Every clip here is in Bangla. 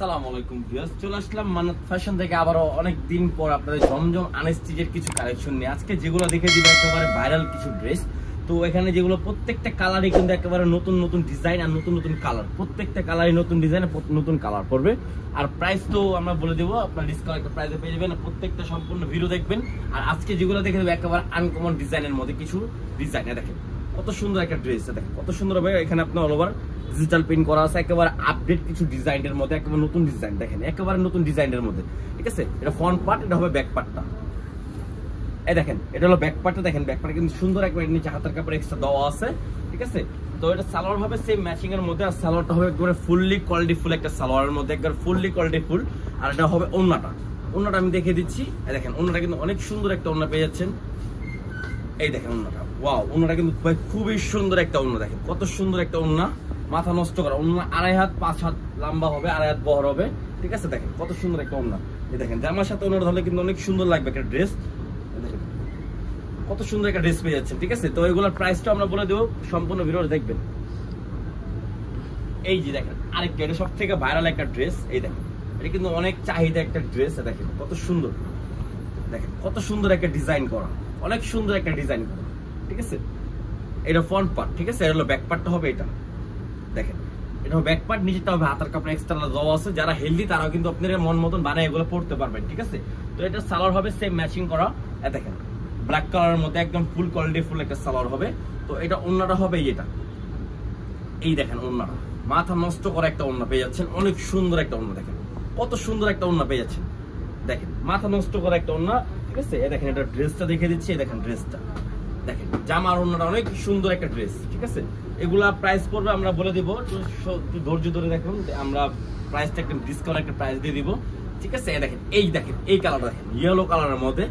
আসসালামু আলাইকুম ভিউয়ার্স, চলে আসলাম মান্নাত ফ্যাশন থেকে আবারও অনেক দিন পর আপনাদের জমজম আনস্টিচের কিছু কালেকশন নিয়ে। আজকে যেগুলো দেখে দিব একেবারে ভাইরাল কিছু ড্রেস। তো এখানে যেগুলো প্রত্যেকটা কালারই কিন্তু একেবারে নতুন নতুন ডিজাইন আর নতুন নতুন কালার, প্রত্যেকটা কালারই নতুন ডিজাইন নতুন কালার পড়বে। আর প্রাইস তো আমরা বলে দেবো, আপনার ডিসকাউন্ট একটা প্রাইসে পেয়ে যাবেন। প্রত্যেকটা সম্পূর্ণ ভিডিও দেখবেন। আর আজকে যেগুলো দেখে দেবো একেবারে আনকমন ডিজাইনের মধ্যে কিছু ডিজাইন। দেখেন কত সুন্দর একটা ড্রেস, দেখেন কত সুন্দর হবে। এখানে আপনার অল ওভার ডিজিটাল প্রিন্ট করা আছে, একেবারে আপডেট কিছু ডিজাইনের মধ্যে, একেবারে নতুন ডিজাইন। দেখেন একেবারে নতুন ডিজাইনের মধ্যে, ঠিক আছে। এটা ফ্রন্ট পার্ট, এটা হবে ব্যাক পার্টটা। এই দেখেন এটা হলো ব্যাক পার্টটা। দেখেন ব্যাক পার্টে কিন্তু সুন্দর একবার নিচে হাতের কাপড় এক্সট্রা দেওয়া আছে, ঠিক আছে। তো এটা সালোয়ার হবে সেম ম্যাচিং এর মধ্যে, আর সালোয়ারটা হবে একবারে ফুললি কোয়ালিটি ফুল একটা সালোয়ারের মধ্যে, একবার ফুললি কোয়ালিটি ফুল। আর এটা হবে ওন্নাটা। ওন্নাটা আমি দেখিয়ে দিচ্ছি। এই দেখেন ওন্নাটা কিন্তু অনেক সুন্দর একটা ওন্না পেয়ে যাচ্ছেন। এই দেখেন ওন্নাটা, ওয়াও, ওন্নাটা কিন্তু খুবই সুন্দর একটা ওন্না। দেখেন কত সুন্দর একটা ওন্না, মাথা নষ্ট করা ওন্না। 2.5 হাত 5 হাত লম্বা হবে, 2.5 হাত বহর হবে, ঠিক আছে। দেখেন কত সুন্দর একটা ওন্না। এই দেখেন জামার সাথে ওন্নাটা ধরলে কিন্তু অনেক সুন্দর লাগবে একটা ড্রেস। দেখেন কত সুন্দর একটা ড্রেস পেয়ে যাচ্ছেন, ঠিক আছে। তো এগুলোর প্রাইসটা আমরা বলে দেবো, সম্পূর্ণ ভিডিও দেখবেন। এই যে দেখেন আরেকটা, এটা সব থেকে ভাইরাল একটা ড্রেস। এই দেখেন এটা কিন্তু অনেক চাহিদা একটা ড্রেস। দেখেন কত সুন্দর, দেখেন কত সুন্দর একটা ডিজাইন করা, অনেক সুন্দর একটা ডিজাইন করা, ঠিক আছে। এটা ফ্রন্ট পার্ট, ঠিক আছে। এটা হলো ব্যাক পার্টটা হবে এটা। দেখেন এটা হবে ব্যাক পার্ট, নিচেটা হবে হাতের কাপড় এক্সট্রা দেওয়া আছে। যারা হেলদি তারাও কিন্তু আপনারা মন মতন বানায় এগুলো পড়তে পারবেন, ঠিক আছে। তো এটা সালোয়ার হবে সেম ম্যাচিং করা। দেখেন ব্ল্যাক কালারের মধ্যে একদম ফুল কোয়ালিটি ফুল একটা সালোয়ার হবে। তো এটা ওন্নাটা হবে এটা। এই দেখেন ওন্নাটা মাথা নষ্ট করা একটা ওন্না পেয়ে যাচ্ছেন, অনেক সুন্দর একটা ওন্না। দেখেন কত সুন্দর একটা ওন্না পেয়ে যাচ্ছেন, দেখেন মাথা নষ্ট করা একটা ওন্না, ঠিক আছে। দেখেন এটা ড্রেসটা দেখে দিচ্ছি। দেখেন ড্রেসটা, দেখেন জামার ওন্নাটা অনেক সুন্দর একটা ড্রেস, ঠিক আছে। এগুলা প্রাইস পড়বে আমরা বলে দিব, একটু ধৈর্য ধরে দেখুন। আমরা প্রাইসটা একটা ডিসকাউন্ট একটা প্রাইস দিয়ে দিব, ঠিক আছে। দেখেন এই কালারটা দেখেন, ইয়েলো কালারের মধ্যে।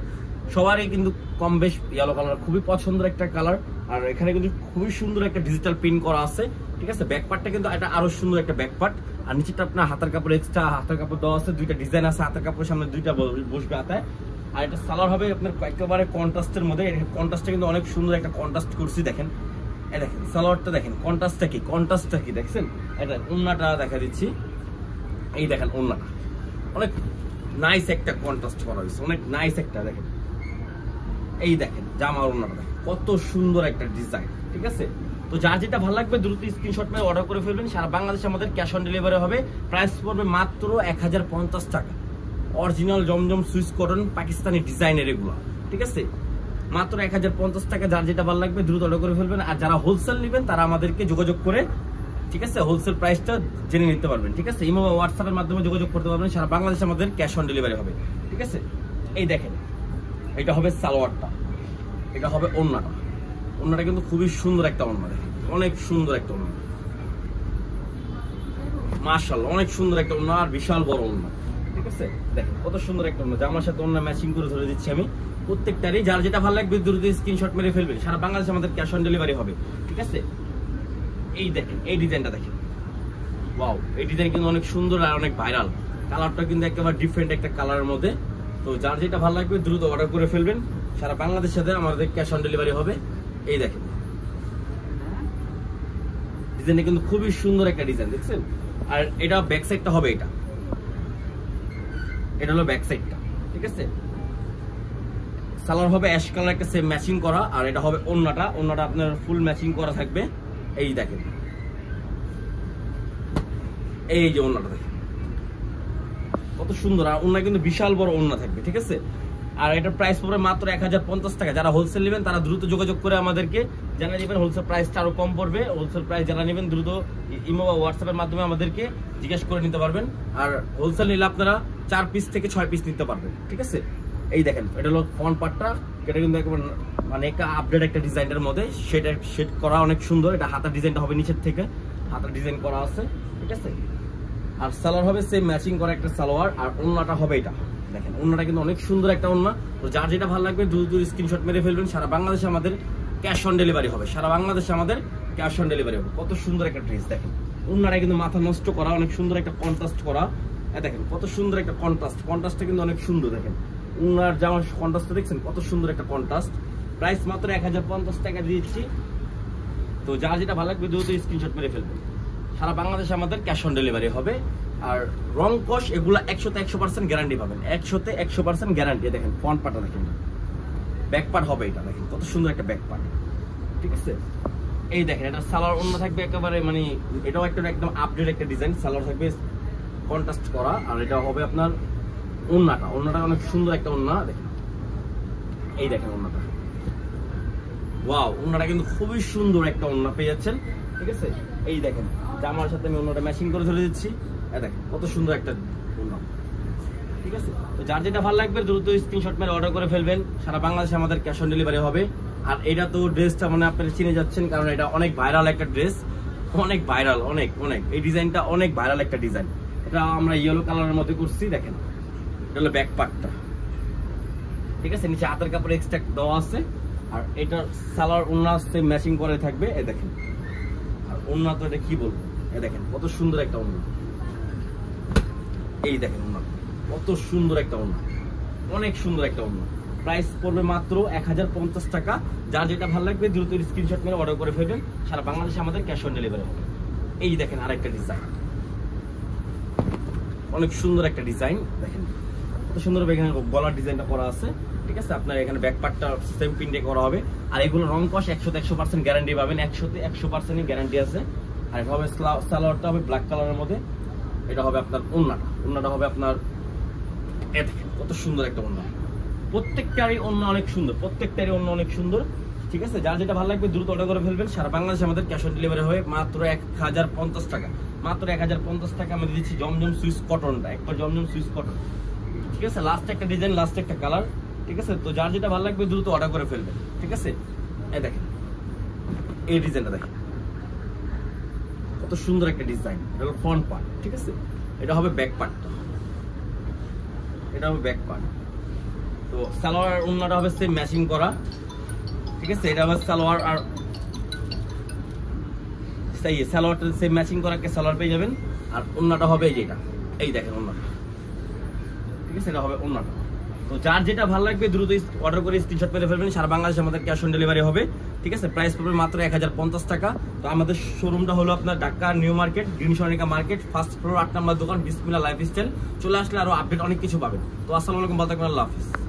সবারই কিন্তু কম বেশ ইয়েলো কালার খুবই পছন্দের একটা কালার। আর এখানে কিন্তু খুবই সুন্দর একটা ডিজিটাল প্রিন্ট করা আছে, ঠিক আছে। ব্যাক পার্টটা কিন্তু এটা আরো সুন্দর একটা ব্যাক পার্ট। আর নিচেটা আপনার হাতের কাপড় এক্সট্রা হাতের কাপড় দেওয়া আছে, দুইটা ডিজাইন আছে। হাতের কাপড়ের সামনে দুইটা বসবে হাতায়। আর এটা সালোয়ার হবে আপনার একেবারে কন্ট্রাস্টের মধ্যে। কন্ট্রাস্টটা কিন্তু অনেক সুন্দর একটা কন্ট্রাস্ট করছি। দেখেন এই দেখেন সালোয়ারটা, দেখেন কন্ট্রাস্টটা কি দেখছেন। এটা ওন্নাটা দেখা দিচ্ছি। এই দেখেন ওন্নাটা অনেক নাইস একটা কন্ট্রাস্ট করা হয়েছে, অনেক নাইস একটা। দেখেন এই দেখেন জামার ওন্নাটা, দেখেন কত সুন্দর একটা ডিজাইন, ঠিক আছে। তো যার যেটা ভালো লাগবে দ্রুত স্ক্রিনশট মেরে অর্ডার করে ফেলবেন। সারা বাংলাদেশে আমাদের ক্যাশ অন ডেলিভারি হবে। প্রাইস পড়বে মাত্র 1050 টাকা। অরিজিনাল জমজম সুইস কটন পাকিস্তানি ডিজাইনের এগুলো, ঠিক আছে। মাত্র 1050 টাকা। যার যেটা ভালো লাগবে দ্রুত অর্ডার করে ফেলবেন। আর যারা হোলসেল নেবেন তারা আমাদেরকে যোগাযোগ করে, ঠিক আছে, হোলসেল প্রাইসটা জেনে নিতে পারবেন, ঠিক আছে। ইমো হোয়াটসঅ্যাপের মাধ্যমে যোগাযোগ করতে পারবেন। সারা বাংলাদেশে আমাদের ক্যাশ অন ডেলিভারি হবে, ঠিক আছে। এই দেখেন এটা হবে সালোয়ারটা, এটা হবে ওন্নাটা। ওন্নাটা কিন্তু খুবই সুন্দর একটা ওন্না, দেখেন অনেক সুন্দর একটা ওন্না, মাশাআল্লাহ অনেক সুন্দর একটা ওন্না। আর বিশাল বড় ওন্না, ঠিক আছে। দেখেন কত সুন্দর একটা ওন্না, জামার সাথে ওন্না ম্যাচিং করে ধরে দিচ্ছি আমি প্রত্যেকটারই। যার যেটা ভালো লাগবে দ্রুত স্ক্রিনশট মেরে ফেলবেন। সারা বাংলাদেশে আমাদের ক্যাশ অন ডেলিভারি হবে, ঠিক আছে। এই দেখেন এই ডিজাইনটা দেখেন, ওয়াও, এই ডিজাইন কিন্তু অনেক সুন্দর আর অনেক ভাইরাল। কালারটা কিন্তু একেবারে ডিফারেন্ট একটা কালারের মধ্যে। তো যার যেটা ভালো লাগবে দ্রুত অর্ডার করে ফেলবেন। সারা বাংলাদেশের সাথে আমাদের ক্যাশ অন ডেলিভারি হবে। এই দেখেন ডিজাইনটা কিন্তু খুবই সুন্দর একটা ডিজাইন, দেখছেন। আর এটা ব্যাক সাইডটা হবে এটা হলো ব্যাক সাইডটা, ঠিক আছে। সালোয়ার হবে অ্যাশ কালার একটা সেম ম্যাচিং করা। আর এটা হবে ওন্নাটা আপনার ফুল ম্যাচিং করা থাকবে। এই দেখেন এই যে ওন্নাটা দেখেন কত সুন্দর। আর ওন্না কিন্তু বিশাল বড় ওন্না থাকবে, ঠিক আছে। আর এটার প্রাইস পড়বে মাত্র 1050 টাকা। যারা হোলসেল নেবেন তারা দ্রুত যোগাযোগ করে আমাদেরকে জানিয়ে দিবেন। হোলসেল প্রাইসটা আরো কম পড়বে। হোলসেল প্রাইস যারা নেবেন দ্রুত ইমো বা হোয়াটসঅ্যাপের মাধ্যমে আমাদেরকে জিজ্ঞেস করে নিতে পারবেন। আর হোলসেল নিলে আপনারা 4 পিস থেকে 6 পিস নিতে পারবেন, ঠিক আছে। এই দেখেন এটা হলো ফ্রন্ট পার্টটা। এটা কিন্তু একেবারে মানে একটা আপডেট একটা ডিজাইনের মধ্যে, সেটা সেট করা অনেক সুন্দর। এটা হাতার ডিজাইনটা হবে নিচের থেকে, হাতার ডিজাইন করা আছে, ঠিক আছে। আর সালোয়ার হবে সেম ম্যাচিং করা একটা সালোয়ার। আর ওন্নাটা হবে এটা। দেখেন ওন্নাটা কিন্তু অনেক সুন্দর একটা ওন্না। তো যার যেটা ভালো লাগবে দ্রুত স্ক্রিনশট মেরে ফেলবেন। সারা বাংলাদেশে আমাদের ক্যাশ অন ডেলিভারি হবে। সারা বাংলাদেশে আমাদের ক্যাশ অন ডেলিভারি হবে। কত সুন্দর একটা ড্রেস, দেখেন ওন্নাটা কিন্তু মাথা নষ্ট করা, অনেক সুন্দর একটা কন্ট্রাস্ট করা। দেখেন কত সুন্দর একটা কন্ট্রাস্টটা কিন্তু অনেক সুন্দর। দেখেন ওন্নার জামার কন্ট্রাস্টটা দেখছেন কত সুন্দর একটা কন্ট্রাস্ট। প্রাইস মাত্র 1050 টাকা দিয়েছি। তো যার যেটা ভালো লাগবে দ্রুত স্ক্রিনশট মেরে ফেলবেন। সারা বাংলাদেশে আমাদের ক্যাশ অন ডেলিভারি হবে। আর রং কস এগুলা 100% গ্যারান্টি পাবেন, 100% গ্যারান্টি। দেখেন ফ্রন্ট পার্টটা দেখেন, ব্যাক পার্ট হবে এটা, দেখেন কত সুন্দর একটা ব্যাক পার্ট, ঠিক আছে। এই দেখেন এটা সালোয়ার ওন্না থাকবে একেবারে, মানে এটাও একটা একদম আপডেট একটা ডিজাইন, সালোয়ার থাকবে কন্ট্রাস্ট করা। আর এটা হবে আপনার ওন্নাটা অনেক সুন্দর একটা ওন্না, দেখেন এই দেখেন ওন্নাটা, ওয়াও, ওন্নাটা কিন্তু খুবই সুন্দর একটা ওন্না পেয়ে যাচ্ছেন, ঠিক আছে। এই দেখেন জামার সাথে আমি ওন্নাটা ম্যাচিং করে ধরে দিচ্ছি, দেখেন কত সুন্দর একটা ওন্না, ঠিক আছে। তো যার যেটা ভালো লাগবে দ্রুত স্ক্রিনশট মেরে অর্ডার করে ফেলবেন, সারা বাংলাদেশে আমাদের ক্যাশ অন ডেলিভারি হবে। আর এটা তো ড্রেসটা মানে আপনারা চিনে যাচ্ছেন, কারণ এটা অনেক ভাইরাল একটা ড্রেস, অনেক ভাইরাল, অনেক এই ডিজাইনটা অনেক ভাইরাল একটা ডিজাইন। এটা আমরা ইয়েলো কালারের মধ্যে করছি, দেখেন এটা হলো ব্যাক পার্টটা, ঠিক আছে। নিচে হাতের কাপড় এক্সট্রা দেওয়া আছে, আর এটার সালোয়ার ওন্না সেম ম্যাচিং করে থাকবে, এই দেখেন। আর ওন্না তো এটা কি বলবো, এই দেখেন কত সুন্দর একটা ওন্না, এই দেখেন ওন্না কত সুন্দর একটা ওন্না, অনেক সুন্দর একটা ওন্না। প্রাইস পড়বে মাত্র 1050 টাকা। যার যেটা ভালো লাগবে দ্রুত স্ক্রিনশট মেরে অর্ডার করে ফেলবেন, সারা বাংলাদেশে আমাদের ক্যাশ অন ডেলিভারি হবে। এই দেখেন আরেকটা ডিজাইন, অনেক সুন্দর একটা ডিজাইন, দেখেন কত সুন্দর এখানে গলার ডিজাইনটা করা আছে, ঠিক আছে। আপনার এখানে ব্যাক পার্টটা সেম প্রিন্টে করা হবে। আর এগুলো রং কস 100% গ্যারান্টি পাবেন, 100% গ্যারান্টি আছে। আর এটা হবে সালোয়ারটা হবে ব্ল্যাক কালারের মধ্যে, এটা হবে আপনার ওন্নাটা হবে আপনার, দেখেন কত সুন্দর একটা ওন্না, প্রত্যেকটারই ওন্না অনেক সুন্দর, ঠিক আছে। যার যেটা ভালো লাগবে দ্রুত অর্ডার করে ফেলবেন, সারা বাংলাদেশে আমাদের ক্যাশ অন ডেলিভারি হয় মাত্র 1050 টাকা। মাত্র 1050 টাকা আমি দিচ্ছি জমজম সুইস কটনটা, একবার জমজম সুইস কটন, ঠিক আছে। লাস্ট একটা ডিজাইন, লাস্ট একটা কালার, ঠিক আছে। তো যার যেটা ভালো লাগবে দ্রুত অর্ডার করে ফেলবেন, ঠিক আছে। এই দেখেন এই ডিজাইনটা দেখেন কত সুন্দর একটা ডিজাইন, এটা হলো ফ্রন্ট পার্ট, ঠিক আছে। এটা হবে ব্যাক পার্টটা, এটা হবে ব্যাক পার্ট। তো সালোয়ার ওন্নাটা হবে সেম ম্যাচিং করা, ঠিক আছে। এটা হবে সালোয়ার, আর সালোয়ারটা সেম ম্যাচিং করা, সালোয়ার পেয়ে যাবেন। আর ওন্নাটা হবে যেটা, এই দেখেন ওন্নাটা, ঠিক আছে। এটা হবে ওন্নাটা। তো যার যেটা ভালো লাগবে দ্রুত অর্ডার করে স্ক্রিনশট মেরে ফেলবেন, সারা বাংলাদেশে আমাদের ক্যাশ অন ডেলিভারি হবে, ঠিক আছে। প্রাইস পড়বে মাত্র 1050 টাকা। তো আমাদের শোরুমটা হলো আপনার Dhaka new market, green Sonica market, first floor 8 নম্বর দোকান, বিসমিল্লাহ লাইফস্টাইল। চলে আসলে আরো আপডেট অনেক কিছু পাবেন। তো আসসালামু আলাইকুম, ভালো থাকবেন, আল্লাহ হাফেজ।